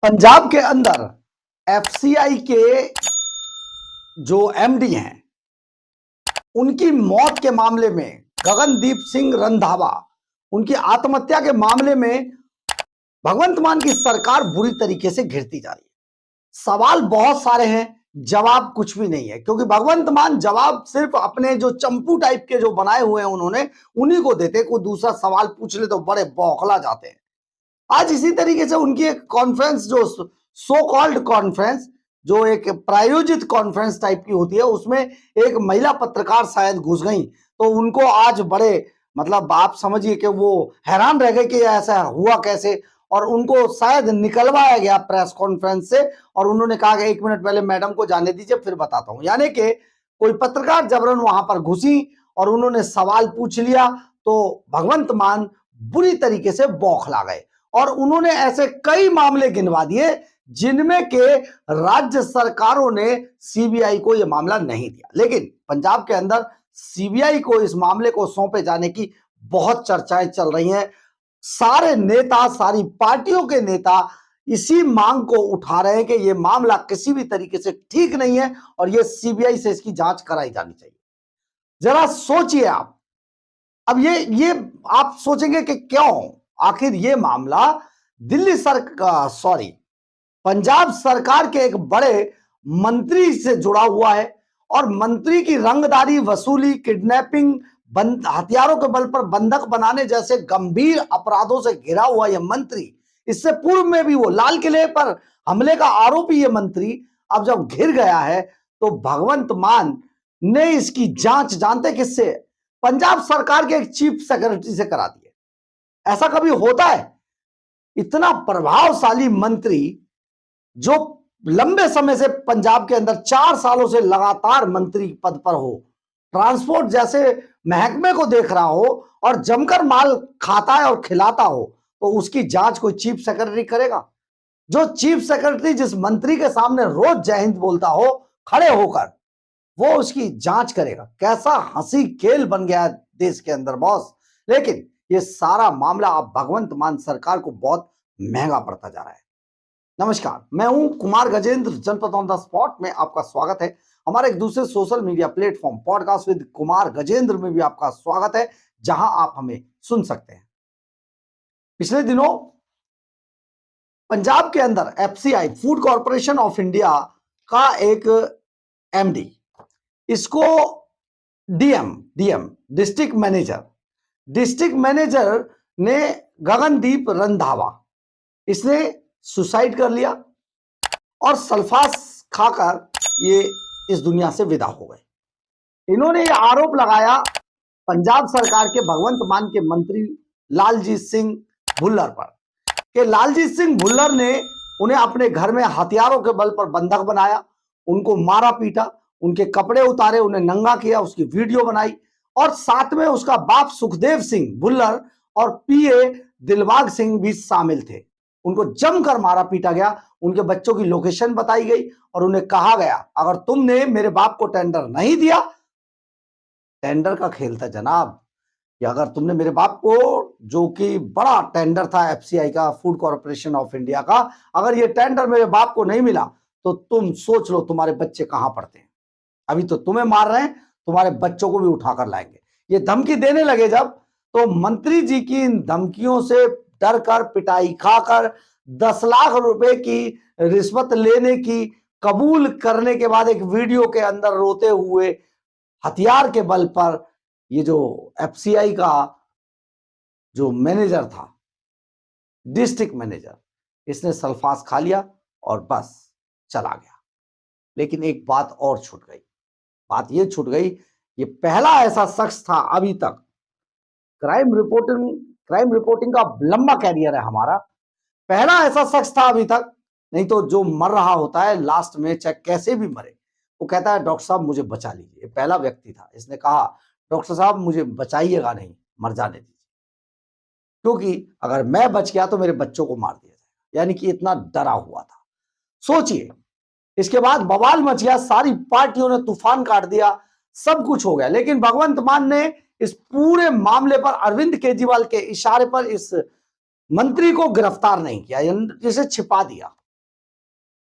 पंजाब के अंदर एफसीआई के जो एमडी हैं उनकी मौत के मामले में गगनदीप सिंह रंधावा उनकी आत्महत्या के मामले में भगवंत मान की सरकार बुरी तरीके से घिरती जा रही है। सवाल बहुत सारे हैं, जवाब कुछ भी नहीं है, क्योंकि भगवंत मान जवाब सिर्फ अपने जो चंपू टाइप के जो बनाए हुए हैं उन्होंने उन्हीं को देते। कोई दूसरा सवाल पूछ ले तो बड़े बौखला जाते हैं। आज इसी तरीके से उनकी एक कॉन्फ्रेंस, जो सो कॉल्ड कॉन्फ्रेंस, जो एक प्रायोजित कॉन्फ्रेंस टाइप की होती है, उसमें एक महिला पत्रकार शायद घुस गई, तो उनको आज बड़े मतलब आप समझिए कि वो हैरान रह गए कि ऐसा हुआ कैसे, और उनको शायद निकलवाया गया प्रेस कॉन्फ्रेंस से और उन्होंने कहा कि 1 मिनट पहले मैडम को जाने दीजिए फिर बताता हूं। यानी कि कोई पत्रकार जबरन वहां पर घुसी और उन्होंने सवाल पूछ लिया, तो भगवंत मान बुरी तरीके से बौखला गए और उन्होंने ऐसे कई मामले गिनवा दिए जिनमें के राज्य सरकारों ने सीबीआई को यह मामला नहीं दिया। लेकिन पंजाब के अंदर सीबीआई को इस मामले को सौंपे जाने की बहुत चर्चाएं चल रही हैं। सारे नेता, सारी पार्टियों के नेता इसी मांग को उठा रहे हैं कि यह मामला किसी भी तरीके से ठीक नहीं है और यह सीबीआई से इसकी जांच कराई जानी चाहिए। जरा सोचिए आप, अब ये आप सोचेंगे कि क्यों आखिर ये मामला दिल्ली सरकार, सॉरी, पंजाब सरकार के एक बड़े मंत्री से जुड़ा हुआ है और मंत्री की रंगदारी वसूली, किडनैपिंग, हथियारों के बल पर बंधक बनाने जैसे गंभीर अपराधों से घिरा हुआ यह मंत्री, इससे पूर्व में भी वो लाल किले पर हमले का आरोपी ये मंत्री अब जब घिर गया है तो भगवंत मान ने इसकी जांच जानते किससे? पंजाब सरकार के एक चीफ सेक्रेटरी से करा दी है। ऐसा कभी होता है? इतना प्रभावशाली मंत्री जो लंबे समय से पंजाब के अंदर 4 सालों से लगातार मंत्री पद पर हो, ट्रांसपोर्ट जैसे महकमे को देख रहा हो और जमकर माल खाता है और खिलाता हो, तो उसकी जांच कोई चीफ सेक्रेटरी करेगा? जो चीफ सेक्रेटरी जिस मंत्री के सामने रोज जय हिंद बोलता हो खड़े होकर, वो उसकी जांच करेगा? कैसा हंसी खेल बन गया है देश के अंदर बॉस। लेकिन ये सारा मामला अब भगवंत मान सरकार को बहुत महंगा पड़ता जा रहा है। नमस्कार, मैं हूं कुमार गजेंद्र, जनपद ऑन द स्पॉट में आपका स्वागत है। हमारे एक दूसरे social media platform podcast with Kumar Gajendra में भी आपका स्वागत है, जहां आप हमें सुन सकते हैं। पिछले दिनों पंजाब के अंदर FCI, food corporation of India का एक एमडी, इसको डीएम डिस्ट्रिक्ट मैनेजर ने गगनदीप रंधावा, इसने सुसाइड कर लिया और सल्फास खाकर ये इस दुनिया से विदा हो गए। इन्होंने ये आरोप लगाया पंजाब सरकार के भगवंत मान के मंत्री लालजीत सिंह भुल्लर पर कि लालजीत सिंह भुल्लर ने उन्हें अपने घर में हथियारों के बल पर बंधक बनाया, उनको मारा पीटा, उनके कपड़े उतारे, उन्हें नंगा किया, उसकी वीडियो बनाई और साथ में उसका बाप सुखदेव सिंह भुल्लर और पीए दिलबाग सिंह भी शामिल थे। उनको जमकर मारा पीटा गया, उनके बच्चों की लोकेशन बताई गई और उन्हें कहा गया अगर तुमने मेरे बाप को टेंडर नहीं दिया, टेंडर का खेल था जनाब, कि अगर तुमने मेरे बाप को, जो कि बड़ा टेंडर था एफसीआई का, फूड कॉर्पोरेशन ऑफ इंडिया का, अगर ये टेंडर मेरे बाप को नहीं मिला तो तुम सोच लो तुम्हारे बच्चे कहां पढ़ते हैं। अभी तो तुम्हें मार रहे हैं, तुम्हारे बच्चों को भी उठाकर लाएंगे। ये धमकी देने लगे जब, तो मंत्री जी की इन धमकियों से डर कर, पिटाई खाकर, 10 लाख रुपए की रिश्वत लेने की कबूल करने के बाद एक वीडियो के अंदर रोते हुए हथियार के बल पर ये जो एफसीआई का जो मैनेजर था, डिस्ट्रिक्ट मैनेजर, इसने सल्फास खा लिया और बस चला गया। लेकिन एक बात और छूट गई, बात ये छूट गई, ये पहला ऐसा शख्स था अभी तक, क्राइम रिपोर्टिंग का लंबा कैरियर है हमारा, पहला ऐसा शख्स था अभी तक, नहीं तो जो मर रहा होता है लास्ट में चाहे कैसे भी मरे, वो कहता है डॉक्टर साहब मुझे बचा लीजिए। पहला व्यक्ति था, इसने कहा डॉक्टर साहब मुझे बचाइएगा नहीं, मर जाने दीजिए, क्योंकि अगर मैं बच गया तो मेरे बच्चों को मार दिया जाएगा। यानी कि इतना डरा हुआ था। सोचिए, इसके बाद बवाल मच गया, सारी पार्टियों ने तूफान काट दिया, सब कुछ हो गया। लेकिन भगवंत मान ने इस पूरे मामले पर अरविंद केजरीवाल के इशारे पर इस मंत्री को गिरफ्तार नहीं किया, इसे छिपा दिया।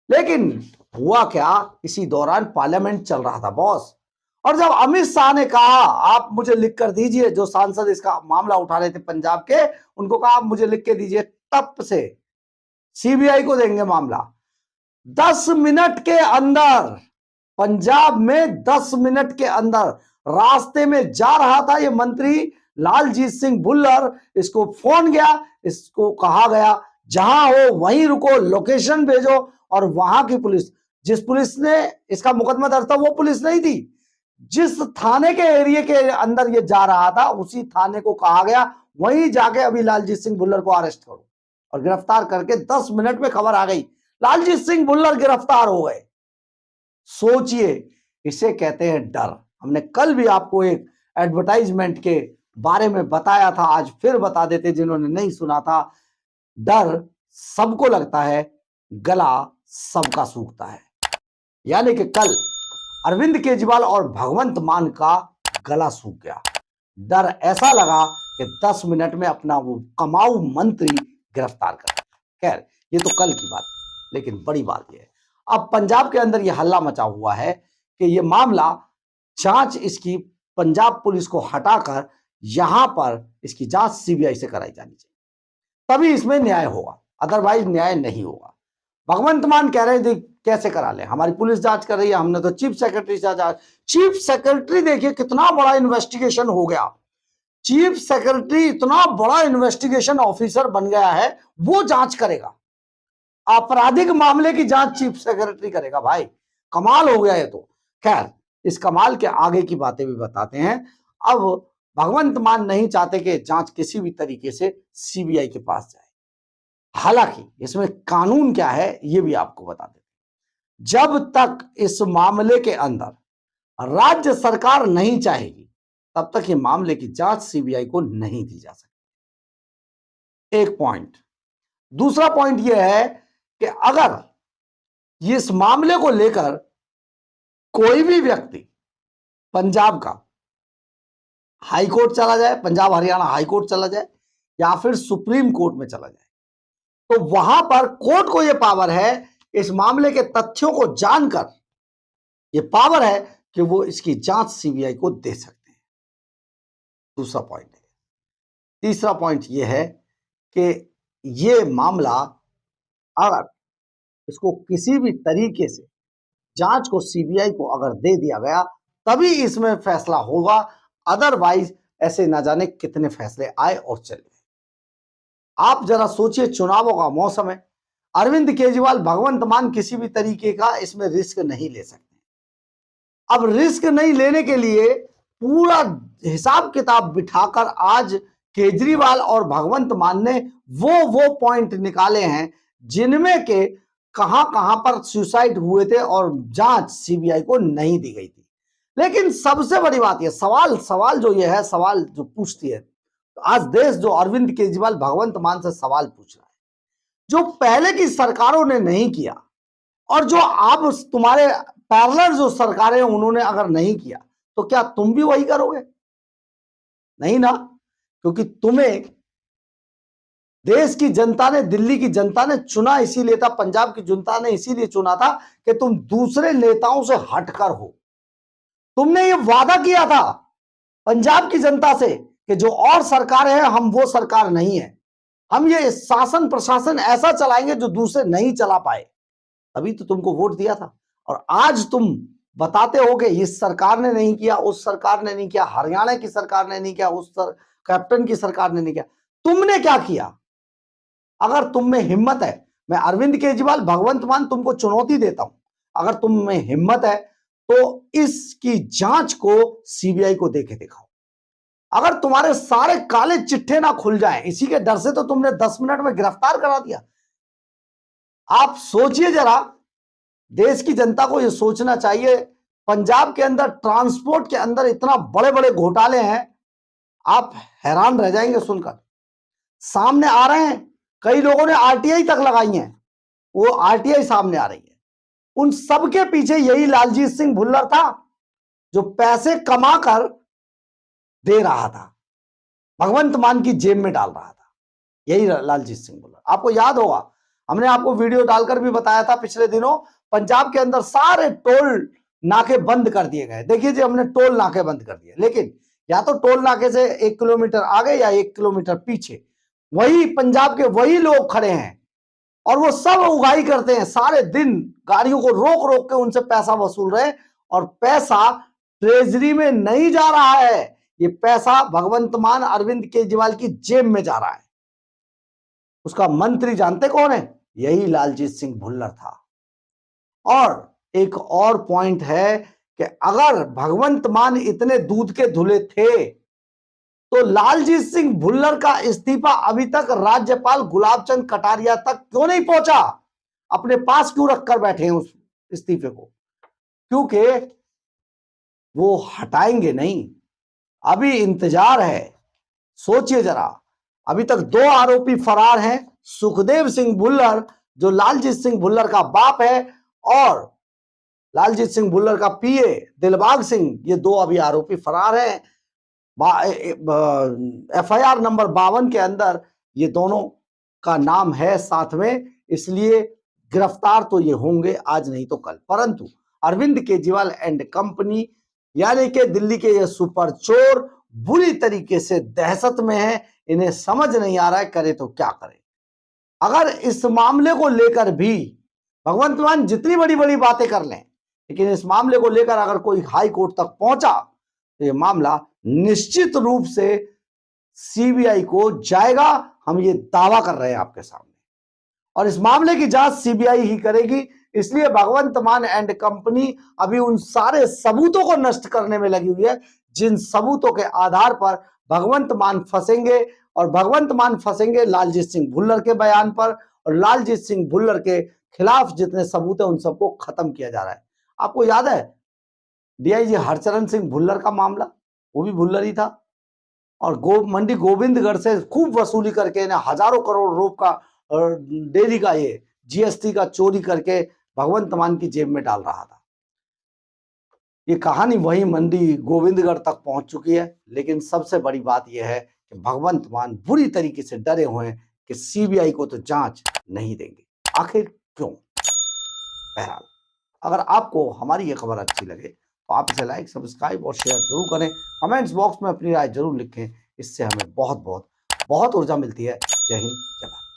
लेकिन हुआ क्या, इसी दौरान पार्लियामेंट चल रहा था बॉस, और जब अमित शाह ने कहा आप मुझे लिख कर दीजिए, जो सांसद इसका मामला उठा रहे थे पंजाब के, उनको कहा आप मुझे लिख के दीजिए, तब से सीबीआई को देंगे मामला। 10 मिनट के अंदर, पंजाब में 10 मिनट के अंदर, रास्ते में जा रहा था ये मंत्री लालजीत सिंह भुल्लर, इसको फोन गया, इसको कहा गया जहां हो वहीं रुको, लोकेशन भेजो, और वहां की पुलिस, जिस पुलिस ने इसका मुकदमा दर्ज था वो पुलिस नहीं थी, जिस थाने के एरिया के अंदर ये जा रहा था उसी थाने को कहा गया वहीं जाके अभी लालजीत सिंह भुल्लर को अरेस्ट करो, और गिरफ्तार करके 10 मिनट में खबर आ गई, लालजीत सिंह भुल्लर गिरफ्तार हो गए। सोचिए, इसे कहते हैं डर। हमने कल भी आपको एक एडवर्टाइजमेंट के बारे में बताया था, आज फिर बता देते जिन्होंने नहीं सुना था। डर सबको लगता है, गला सबका सूखता है। यानी कि कल अरविंद केजरीवाल और भगवंत मान का गला सूख गया। डर ऐसा लगा कि 10 मिनट में अपना वो कमाऊ मंत्री गिरफ्तार कर। खैर, ये तो कल की बात, लेकिन बड़ी बात यह है अब पंजाब के अंदर यह हल्ला मचा हुआ है कि यह मामला, जांच इसकी पंजाब पुलिस को हटाकर यहां पर इसकी जांच सीबीआई से कराई जानी चाहिए, तभी इसमें न्याय होगा, अदरवाइज न्याय नहीं होगा। भगवंत मान कह रहे थे कैसे करा ले, हमारी पुलिस जांच कर रही है, हमने तो चीफ सेक्रेटरी से जांच। चीफ सेक्रेटरी देखिए कितना बड़ा इन्वेस्टिगेशन हो गया, चीफ सेक्रेटरी इतना बड़ा इन्वेस्टिगेशन ऑफिसर बन गया है, वो जांच करेगा, आपराधिक मामले की जांच चीफ सेक्रेटरी करेगा। भाई कमाल हो गया ये तो। खैर, इस कमाल के आगे की बातें भी बताते हैं। अब भगवंत मान नहीं चाहते कि जांच किसी भी तरीके से सीबीआई के पास जाए, हालांकि इसमें कानून क्या है ये भी आपको बता देते। जब तक इस मामले के अंदर राज्य सरकार नहीं चाहेगी, तब तक ये मामले की जांच सीबीआई को नहीं दी जा सकती। एक पॉइंट। दूसरा पॉइंट यह है कि अगर इस मामले को लेकर कोई भी व्यक्ति पंजाब का हाई कोर्ट चला जाए, पंजाब हरियाणा हाई कोर्ट चला जाए, या फिर सुप्रीम कोर्ट में चला जाए, तो वहां पर कोर्ट को यह पावर है, इस मामले के तथ्यों को जानकर यह पावर है कि वो इसकी जांच सीबीआई को दे सकते हैं। दूसरा पॉइंट है। तीसरा पॉइंट यह है कि यह मामला अगर इसको किसी भी तरीके से जांच को सीबीआई को अगर दे दिया गया, तभी इसमें फैसला होगा, अदरवाइज ऐसे ना जाने कितने फैसले आए और चले गए। आप जरा सोचिए, चुनावों का मौसम है, अरविंद केजरीवाल, भगवंत मान किसी भी तरीके का इसमें रिस्क नहीं ले सकते। अब रिस्क नहीं लेने के लिए पूरा हिसाब किताब बिठाकर आज केजरीवाल और भगवंत मान ने वो पॉइंट निकाले हैं जिनमें के कहां पर सुसाइड हुए थे और जांच सीबीआई को नहीं दी गई थी। लेकिन सबसे बड़ी बात यह सवाल जो यह है, सवाल जो पूछती है आज देश, जो अरविंद केजरीवाल भगवंत मान से सवाल पूछ रहा है, जो पहले की सरकारों ने नहीं किया, और जो अब तुम्हारे पैरेलल जो सरकारें उन्होंने अगर नहीं किया, तो क्या तुम भी वही करोगे? नहीं ना, क्योंकि तुम्हें देश की जनता ने, दिल्ली की जनता ने चुना इसीलिए था, पंजाब की जनता ने इसीलिए चुना था कि तुम दूसरे नेताओं से हटकर हो। तुमने ये वादा किया था पंजाब की जनता से कि जो और सरकार है, हम वो सरकार नहीं है, हम ये शासन प्रशासन ऐसा चलाएंगे जो दूसरे नहीं चला पाए। तभी तो तुमको वोट दिया था। और आज तुम बताते हो कि इस सरकार ने नहीं किया, उस सरकार ने नहीं किया, हरियाणा की सरकार ने नहीं किया, उस कैप्टन की सरकार ने नहीं किया। तुमने क्या किया? अगर तुम में हिम्मत है, मैं अरविंद केजरीवाल, भगवंत मान तुमको चुनौती देता हूं, अगर तुम में हिम्मत है तो इसकी जांच को सीबीआई को देके दिखाओ। अगर तुम्हारे सारे काले चिट्ठे ना खुल जाएं, इसी के डर से तो तुमने 10 मिनट में गिरफ्तार करा दिया। आप सोचिए जरा, देश की जनता को यह सोचना चाहिए, पंजाब के अंदर ट्रांसपोर्ट के अंदर इतना बड़े बड़े घोटाले हैं, आप हैरान रह जाएंगे सुनकर। सामने आ रहे हैं, कई लोगों ने आरटीआई तक लगाई है, वो आरटीआई सामने आ रही है। उन सबके पीछे यही लालजीत सिंह भुल्लर था, जो पैसे कमाकर दे रहा था, भगवंत मान की जेब में डाल रहा था, यही लालजीत सिंह भुल्लर। आपको याद होगा, हमने आपको वीडियो डालकर भी बताया था पिछले दिनों, पंजाब के अंदर सारे टोल नाके बंद कर दिए गए। देखिए जी, हमने टोल नाके बंद कर दिए, लेकिन या तो टोल नाके से 1 किलोमीटर आगे या 1 किलोमीटर पीछे वही पंजाब के वही लोग खड़े हैं और वो सब उगाही करते हैं, सारे दिन गाड़ियों को रोक रोक के उनसे पैसा वसूल रहे हैं और पैसा ट्रेजरी में नहीं जा रहा है, ये पैसा भगवंत मान अरविंद केजरीवाल की जेब में जा रहा है। उसका मंत्री जानते कौन है? यही लालजीत सिंह भुल्लर था। और एक और पॉइंट है कि अगर भगवंत मान इतने दूध के धुले थे तो लालजीत सिंह भुल्लर का इस्तीफा अभी तक राज्यपाल गुलाब चंद कटारिया तक क्यों नहीं पहुंचा? अपने पास क्यों रखकर बैठे हैं उस इस्तीफे को? क्योंकि वो हटाएंगे नहीं, अभी इंतजार है। सोचिए जरा, अभी तक 2 आरोपी फरार हैं, सुखदेव सिंह भुल्लर जो लालजीत सिंह भुल्लर का बाप है और लालजीत सिंह भुल्लर का पीए दिलबाग सिंह, ये 2 अभी आरोपी फरार हैं। FIR नंबर 52 के अंदर ये दोनों का नाम है साथ में, इसलिए गिरफ्तार तो ये होंगे आज नहीं तो कल। परंतु अरविंद केजरीवाल एंड कंपनी यानी कि दिल्ली के ये सुपर चोर बुरी तरीके से दहशत में है, इन्हें समझ नहीं आ रहा है करे तो क्या करे। अगर इस मामले को लेकर भी भगवंत मान जितनी बड़ी बड़ी बातें कर लें, लेकिन इस मामले को लेकर अगर कोई हाई कोर्ट तक पहुंचा तो ये मामला निश्चित रूप से सीबीआई को जाएगा। हम ये दावा कर रहे हैं आपके सामने, और इस मामले की जांच सीबीआई ही करेगी। इसलिए भगवंत मान एंड कंपनी अभी उन सारे सबूतों को नष्ट करने में लगी हुई है जिन सबूतों के आधार पर भगवंत मान फंसेंगे, और भगवंत मान फंसेंगे लालजीत सिंह भुल्लर के बयान पर, और लालजीत सिंह भुल्लर के खिलाफ जितने सबूत है उन सबको खत्म किया जा रहा है। आपको याद है डीआईजी हरचरण सिंह भुल्लर का मामला, वो भी भुल्लर ही था, और मंडी गोविंदगढ़ से खूब वसूली करके इन्हें हजारों करोड़ रुपए का डेयरी का ये जीएसटी का चोरी करके भगवंत मान की जेब में डाल रहा था। ये कहानी वही मंडी गोविंदगढ़ तक पहुंच चुकी है, लेकिन सबसे बड़ी बात यह है कि भगवंत मान बुरी तरीके से डरे हुए हैं कि सीबीआई को तो जांच नहीं देंगे। आखिर क्यों? बहरहाल, अगर आपको हमारी ये खबर अच्छी लगे तो आप इसे लाइक, सब्सक्राइब और शेयर जरूर करें। कमेंट्स बॉक्स में अपनी राय जरूर लिखें, इससे हमें बहुत बहुत बहुत ऊर्जा मिलती है। जय हिंद, जय भारत।